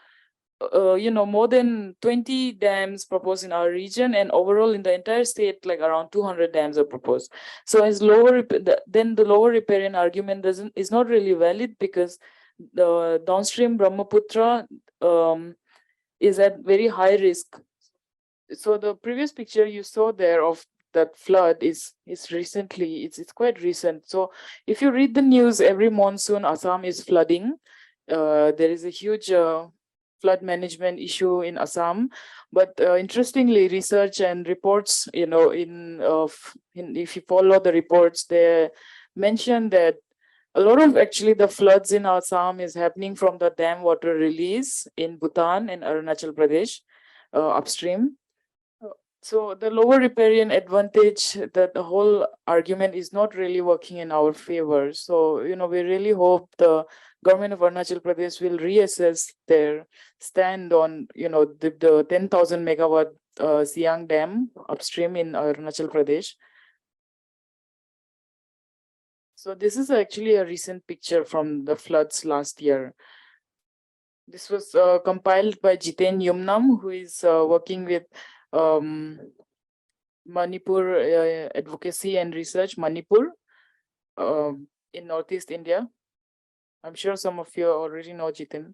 Speaker 1: more than 20 dams proposed in our region, and overall in the entire state, like around 200 dams are proposed. So as then the lower riparian argument is not really valid, because the downstream Brahmaputra is at very high risk. So the previous picture you saw there of that flood is recently, it's quite recent. So if you read the news, every monsoon Assam is flooding. There is a huge flood management issue in Assam, but interestingly, research and reports, if you follow the reports, they mention that a lot of actually the floods in Assam is happening from the dam water release in Bhutan and Arunachal Pradesh upstream. So the lower riparian advantage, that the whole argument is not really working in our favor. So, we really hope the government of Arunachal Pradesh will reassess their stand on, the 10,000 megawatt Siang Dam upstream in Arunachal Pradesh. So this is actually a recent picture from the floods last year. This was compiled by Jiten Yumnam, who is working with Manipur Advocacy and Research, Manipur, in Northeast India. I'm sure some of you already know Jitin.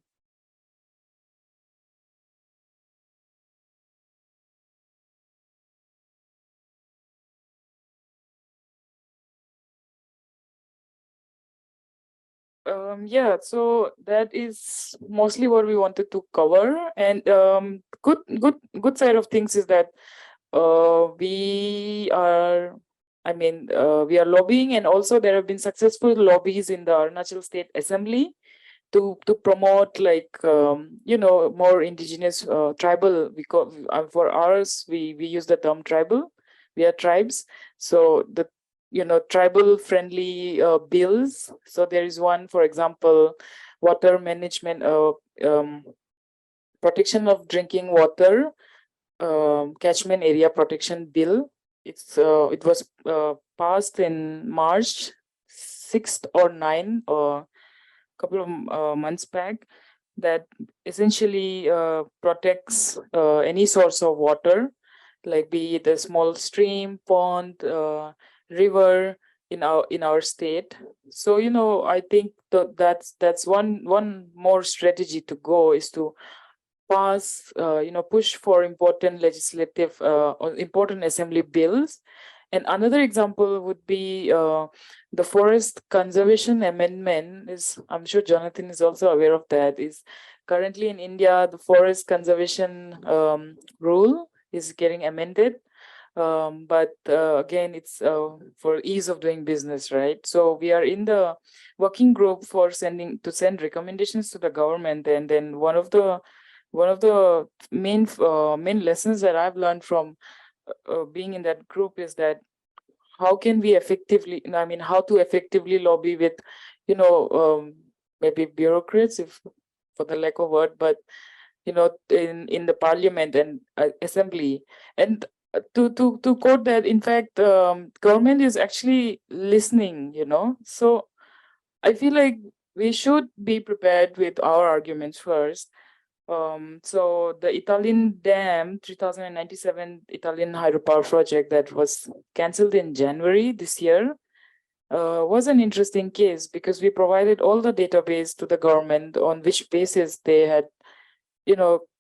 Speaker 1: Yeah, so that is mostly what we wanted to cover. And good side of things is that we are, we are lobbying, and also there have been successful lobbies in the Arunachal State Assembly to promote, like, more indigenous, tribal. For ours, we use the term tribal. We are tribes, so the tribal friendly bills. So there is one, for example, water management, protection of drinking water, catchment area protection bill. It was passed in March 6th or 9th, or couple of months back, that essentially protects any source of water, like be it a small stream, pond, river in our state. So I think that's one more strategy to go, is to pass, push for important legislative, or important assembly bills. And another example would be the forest conservation amendment. Is, I'm sure Jonathan is also aware of that, is currently in India the forest conservation rule is getting amended. But again, it's for ease of doing business, right? So we are in the working group for send recommendations to the government. And then one of the main lessons that I've learned from being in that group is that how can we effectively, how to effectively lobby with, maybe bureaucrats, if for the lack of word, but in the parliament and assembly. And to quote that, in fact, government is actually listening. So I feel like we should be prepared with our arguments first. So the Italian dam, 3097 Italian hydropower project that was cancelled in January this year, was an interesting case, because we provided all the database to the government on which basis they had,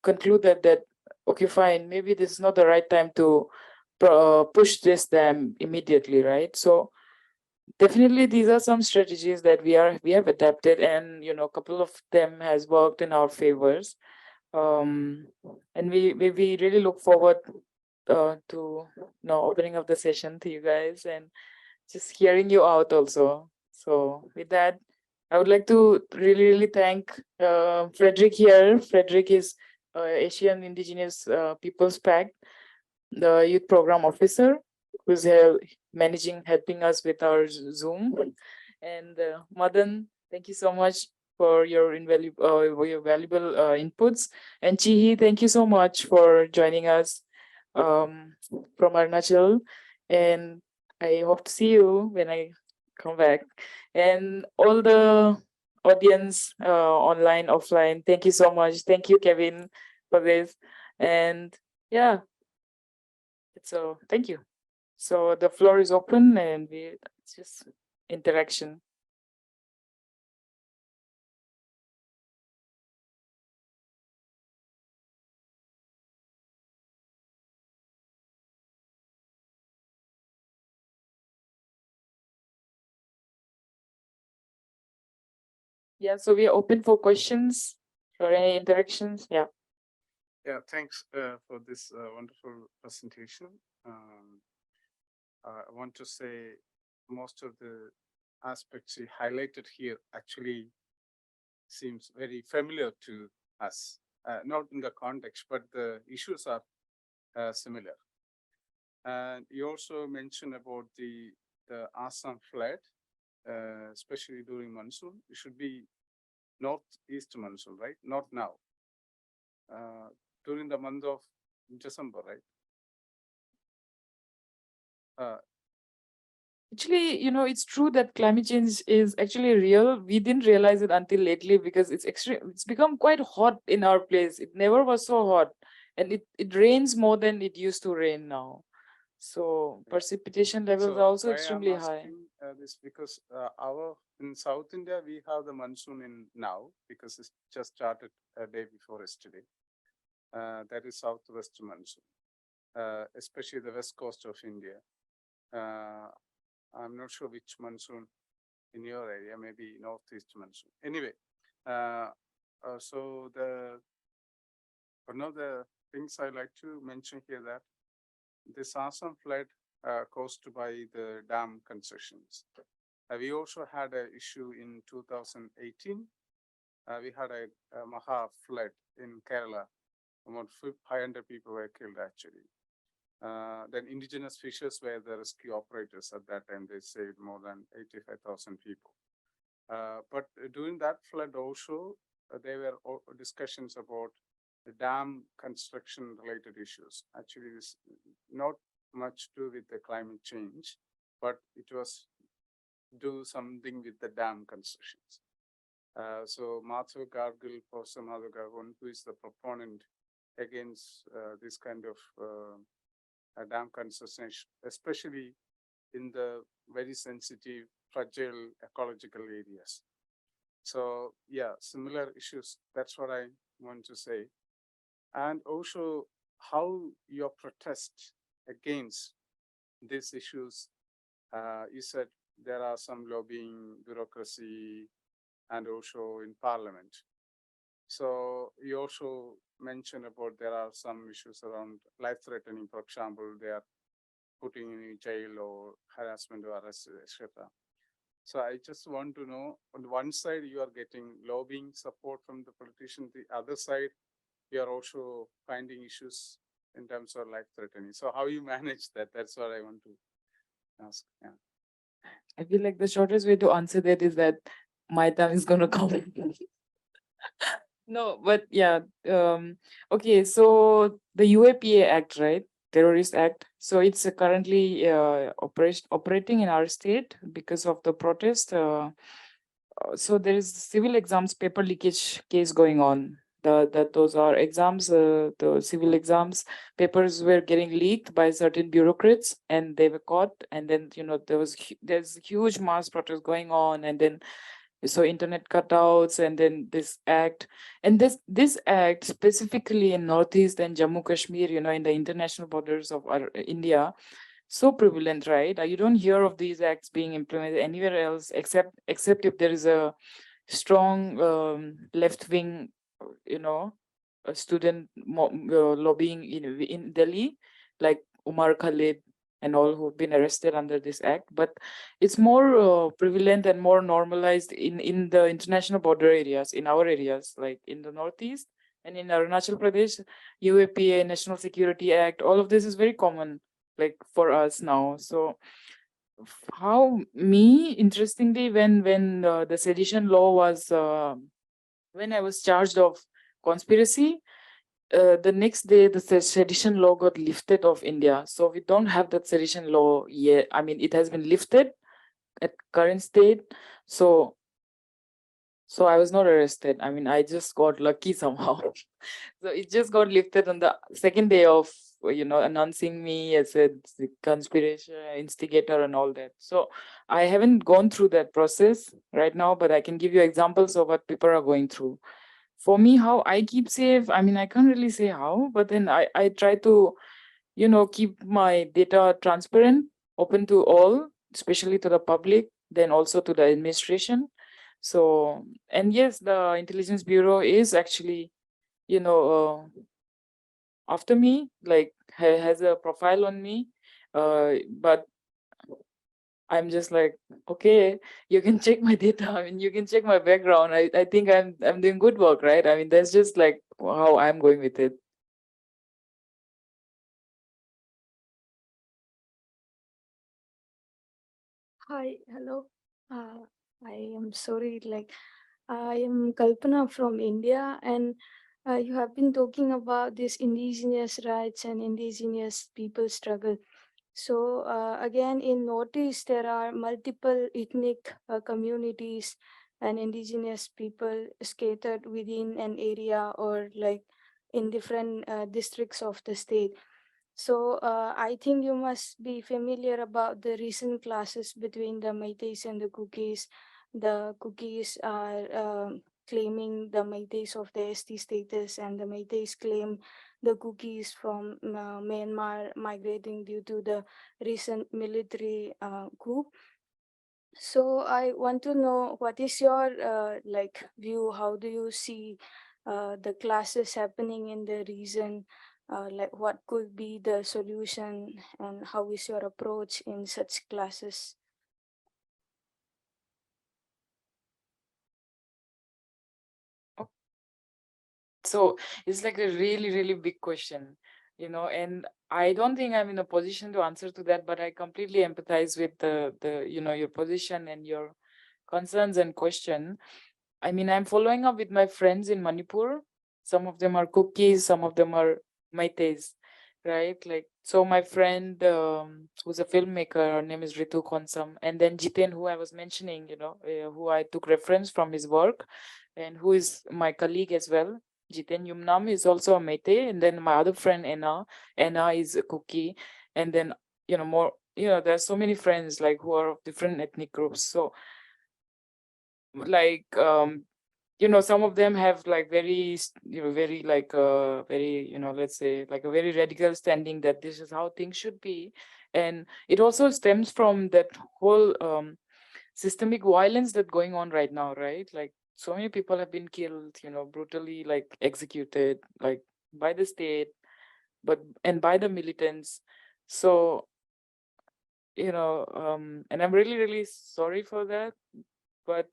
Speaker 1: concluded that, okay, fine, maybe this is not the right time to push this dam immediately, right? So definitely these are some strategies that we have adapted, and a couple of them has worked in our favors. um and we really look forward to opening up the session to you guys, and just hearing you out also. So with that, I would like to really thank Frederick here. Frederick is Asian Indigenous Peoples Pact, the youth program officer, who's here helping us with our Zoom. And Madan, thank you so much for your valuable inputs. And Chihi, thank you so much for joining us from Arunachal. And I hope to see you when I come back. And all the audience, online, offline, thank you so much. Thank you, Kevin, for this. And yeah, so thank you. So the floor is open, and it's just interaction. Yeah, so we are open for questions or any interactions. Yeah.
Speaker 4: Yeah, thanks for this wonderful presentation. I want to say most of the aspects you highlighted here actually seems very familiar to us, not in the context, but the issues are similar. And you also mentioned about the Assam flood, especially during monsoon. It should be northeast monsoon, right? Not now. During the month of December, right?
Speaker 1: Actually, it's true that climate change is actually real. We didn't realize it until lately, because it's extreme. It's become quite hot in our place. It never was so hot, and it rains more than it used to rain now. So precipitation levels are also
Speaker 4: why I'm
Speaker 1: extremely high.
Speaker 4: asking, this because in South India we have the monsoon in now because it's just started a day before yesterday. That is southwest monsoon, especially the west coast of India. I'm not sure which monsoon in your area, maybe northeast monsoon. Anyway, so one of the things I like to mention here that this Assam flood caused by the dam constructions. We also had an issue in 2018. We had a Maha flood in Kerala. About 500 people were killed actually. Then indigenous fishers were the rescue operators at that time. They saved more than 85,000 people. But during that flood also, there were discussions about the dam construction related issues. Actually, this not much to do with the climate change, but it was do something with the dam constructions. So Madhav Gargil, Professor Madhav Gargil, who is the proponent against this kind of dam construction, especially in the very sensitive, fragile ecological areas. So yeah, similar issues. That's what I want to say. And also how your protest against these issues. You said there are some lobbying, bureaucracy, and also in parliament. So you also mentioned about there are some issues around life-threatening. For example, they are putting in jail or harassment or arrest, etc. So I just want to know, on one side, you are getting lobbying support from the politicians. The other side, you are also finding issues in terms of life-threatening. So how you manage that? That's what I want to ask. Yeah.
Speaker 1: I feel like the shortest way to answer that is that my time is going to come. No, but yeah. Okay, so the UAPA Act, right? Terrorist Act. So it's currently operating in our state because of the protest. So there is civil exams paper leakage case going on. Those are exams, the civil exams papers were getting leaked by certain bureaucrats, and they were caught. And then there's huge mass protest going on, and then so internet cutouts, and then this act, and this act specifically in Northeast and Jammu Kashmir, in the international borders of our India, so prevalent, right? You don't hear of these acts being implemented anywhere else except if there is a strong left wing, a student lobbying in Delhi, like Umar Khalid and all who've been arrested under this act. But it's more prevalent and more normalized in the international border areas, in our areas, like in the Northeast and in Arunachal Pradesh, UAPA, National Security Act, all of this is very common, like for us now. So how me, interestingly, when the sedition law was, when I was charged of conspiracy, the next day the sedition law got lifted of India. So we don't have that sedition law yet. I mean, it has been lifted at current state. So I was not arrested. I mean, I just got lucky somehow. So it just got lifted on the second day of, announcing me as a conspiracy instigator and all that. So I haven't gone through that process right now, but I can give you examples of what people are going through. For me, how I keep safe, I mean, I can't really say how, but then I try to, keep my data transparent, open to all, especially to the public, then also to the administration. So, and yes, the Intelligence Bureau is actually, after me, like has a profile on me, but I'm just like, okay, you can check my data. I mean, you can check my background. I think I'm doing good work, right? I mean, that's just like how I'm going with it.
Speaker 5: Hi, hello. I am sorry, like I am Kalpana from India, and you have been talking about this indigenous rights and indigenous people struggle. So again, in Northeast, there are multiple ethnic communities and indigenous people scattered within an area or like in different districts of the state. So I think you must be familiar about the recent clashes between the Métis and the Cookies. The Cookies are claiming the Métis of the ST status, and the Métis claim the Cookies from Myanmar migrating due to the recent military coup. So I want to know, what is your view? How do you see the classes happening in the region? Like, what could be the solution, and how is your approach in such classes?
Speaker 1: So it's like a really, really big question, and I don't think I'm in a position to answer to that, but I completely empathize with the your position and your concerns and question. I mean, I'm following up with my friends in Manipur. Some of them are cookies, some of them are Maites, right? Like, so my friend who's a filmmaker, her name is Ritu Khonsam, and then Jiten, who I was mentioning, who I took reference from his work, and who is my colleague as well. Jiten Yumnam is also a Meite, and then my other friend Anna is a cookie, and then more. There's so many friends like who are of different ethnic groups. So like some of them have like very very like very let's say like a very radical standing that this is how things should be, and it also stems from that whole systemic violence that's going on right now, right? Like, so many people have been killed, brutally, like executed, like by the state, and by the militants. So and I'm really, really sorry for that, but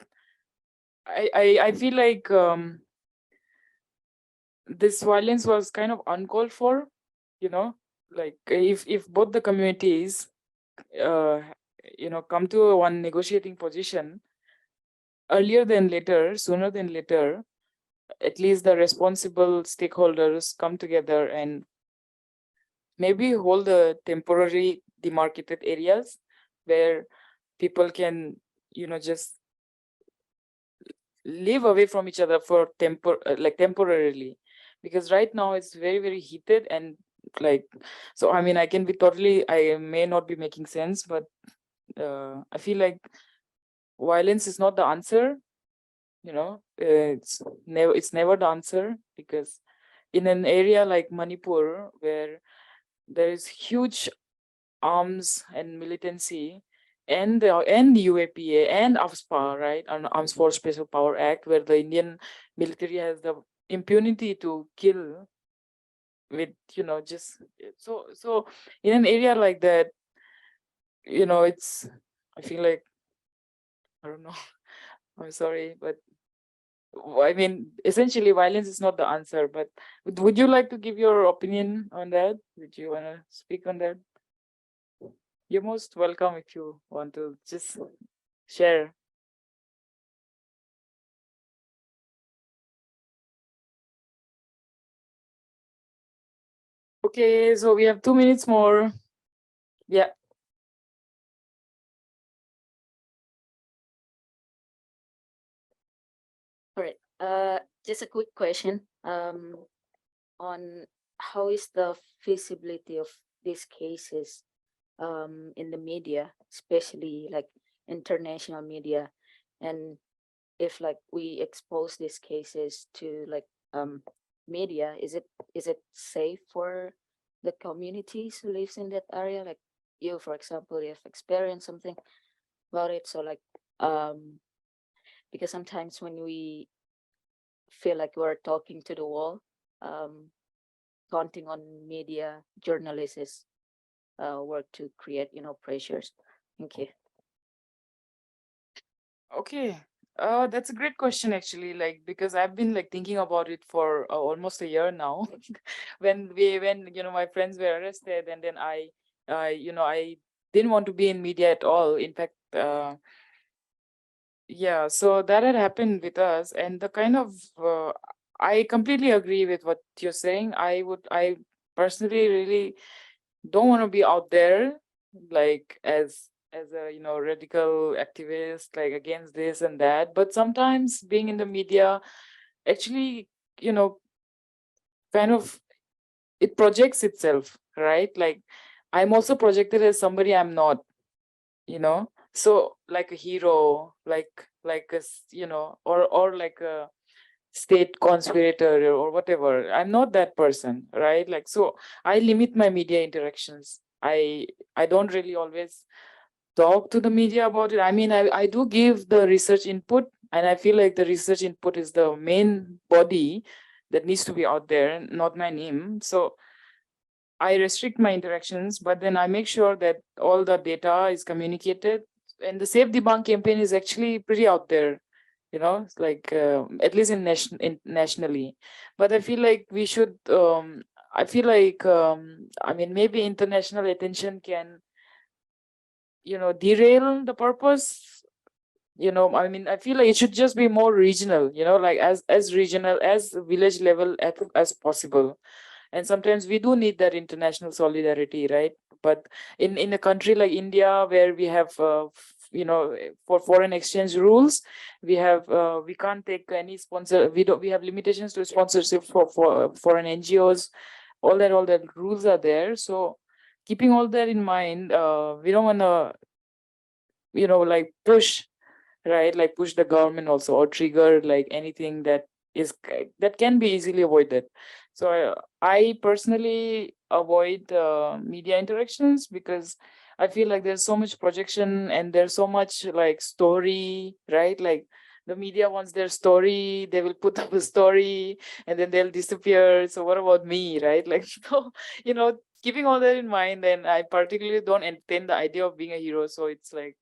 Speaker 1: I feel like this violence was kind of uncalled for, like if both the communities come to one negotiating position earlier than later, sooner than later, at least the responsible stakeholders come together and maybe hold the temporary demarcated areas where people can just live away from each other for temporarily, because right now it's very, very heated, and like, so I mean, I may not be making sense, but I feel like violence is not the answer. It's never the answer, because in an area like Manipur, where there is huge arms and militancy, and the UAPA and AFSPA, right, and Arms Force Special Power Act, where the Indian military has the impunity to kill with just so in an area like that, it's, I feel like, I don't know. I'm sorry, but I mean, essentially violence is not the answer. But would you like to give your opinion on that? Would you want to speak on that? You're most welcome if you want to just share. Okay, so we have 2 minutes more. Yeah.
Speaker 6: All right. Just a quick question on how is the feasibility of these cases in the media, especially like international media, and if like we expose these cases to like media, is it safe for the communities who lives in that area? Like you, for example, you have experienced something about it, so like because sometimes when we feel like we're talking to the wall, um, counting on media journalists work to create, pressures. Thank you.
Speaker 1: Okay. That's a great question, actually, like, because I've been like thinking about it for almost a year now. when my friends were arrested, and then I didn't want to be in media at all. In fact, yeah, so that had happened with us, and the kind of I completely agree with what you're saying. I personally really don't want to be out there, like as a radical activist, like against this and that. But sometimes being in the media actually, kind of it projects itself, right? Like I'm also projected as somebody I'm not, you know, so like a hero, like or like a state conspirator or whatever. I'm not that person, right? Like, so I limit my media interactions. I don't really always talk to the media about it. I mean, I do give the research input, and I feel like the research input is the main body that needs to be out there, not my name. So I restrict my interactions, but then I make sure that all the data is communicated. And the Save the Bank campaign is actually pretty out there, you know, it's like at least nationally. But I feel like we should. I feel like I mean, maybe international attention can, derail the purpose. I mean, I feel like it should just be more regional. Like as regional, as village level as possible. And sometimes we do need that international solidarity, right? But in a country like India, where we have for foreign exchange rules, we can't take any sponsor. We have limitations to sponsorship for foreign NGOs. All that rules are there. So keeping all that in mind, we don't want to like push, right? Like push the government also, or trigger like anything that can be easily avoided. So I personally avoid media interactions, because I feel like there's so much projection and there's so much like story, right? Like the media wants their story, they will put up a story and then they'll disappear. So what about me, right? Like, so, keeping all that in mind, and I particularly don't entertain the idea of being a hero. So it's like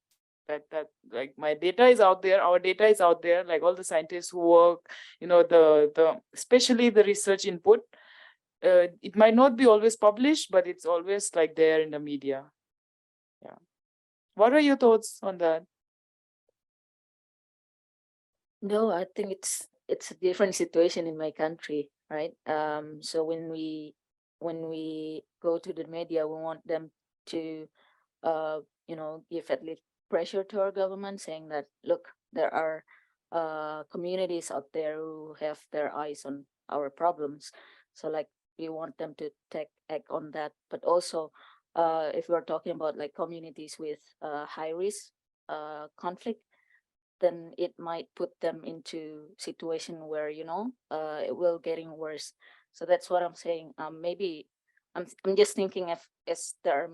Speaker 1: that like my data is out there, our data is out there, like all the scientists who work, the especially the research input. It might not be always published, but it's always like there in the media. Yeah. What are your thoughts on that?
Speaker 6: No, I think it's a different situation in my country, right? So when we go to the media, we want them to give at least pressure to our government, saying that look, there are communities out there who have their eyes on our problems. So like we want them to take act on that. But also, if we're talking about like communities with high risk conflict, then it might put them into situation where it will getting worse. So that's what I'm saying. Maybe I'm just thinking if as there are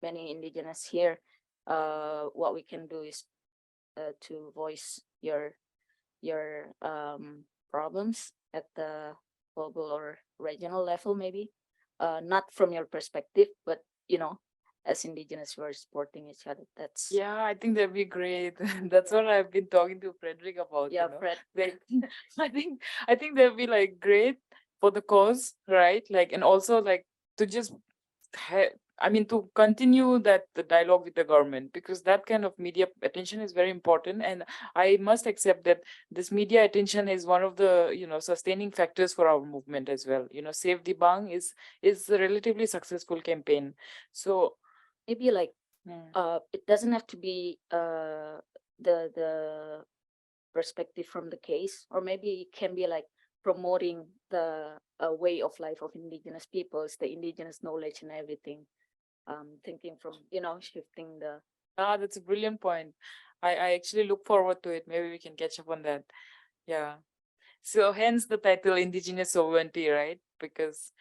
Speaker 6: many indigenous here, what we can do is to voice your problems at the global or regional level, maybe not from your perspective, but as indigenous we're supporting each other. That's
Speaker 1: Yeah, I think that'd be great. That's what I've been talking to Frederick about.
Speaker 6: yeah, Fred.
Speaker 1: Like, I think that'd be like great for the cause, right? Like, and also like to just to continue the dialogue with the government, because that kind of media attention is very important. And I must accept that this media attention is one of the sustaining factors for our movement as well. Save the Bang is a relatively successful campaign. So
Speaker 6: Maybe like
Speaker 1: hmm.
Speaker 6: it doesn't have to be the perspective from the case, or maybe it can be like promoting the way of life of indigenous peoples, the indigenous knowledge and everything. Thinking from shifting the
Speaker 1: That's a brilliant point. I actually look forward to it. Maybe we can catch up on that. Yeah. So hence the title Indigenous Sovereignty, right? Because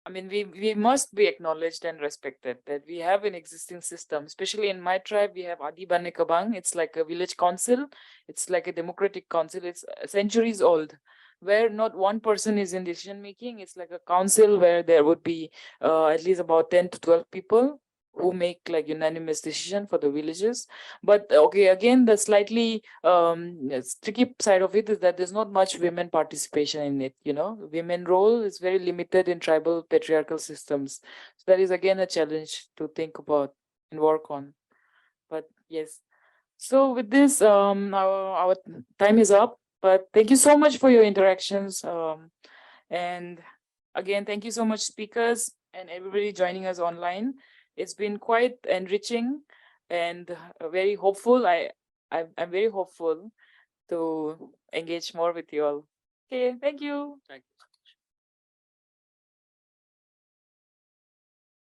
Speaker 1: I mean, we must be acknowledged and respected that we have an existing system. Especially in my tribe, we have Adi Bane Kabang. It's like a village council. It's like a democratic council. It's centuries old, where not one person is in decision making. It's like a council where there would be at least about 10 to 12 people who make like unanimous decision for the villages. But okay, again, the slightly tricky side of it is that there's not much women participation in it. Women role is very limited in tribal patriarchal systems. So that is again a challenge to think about and work on. But yes. So with this, our time is up. But thank you so much for your interactions. And again, thank you so much, speakers and everybody joining us online. It's been quite enriching and very hopeful. I'm very hopeful to engage more with you all. Okay, thank you.
Speaker 2: Thank you.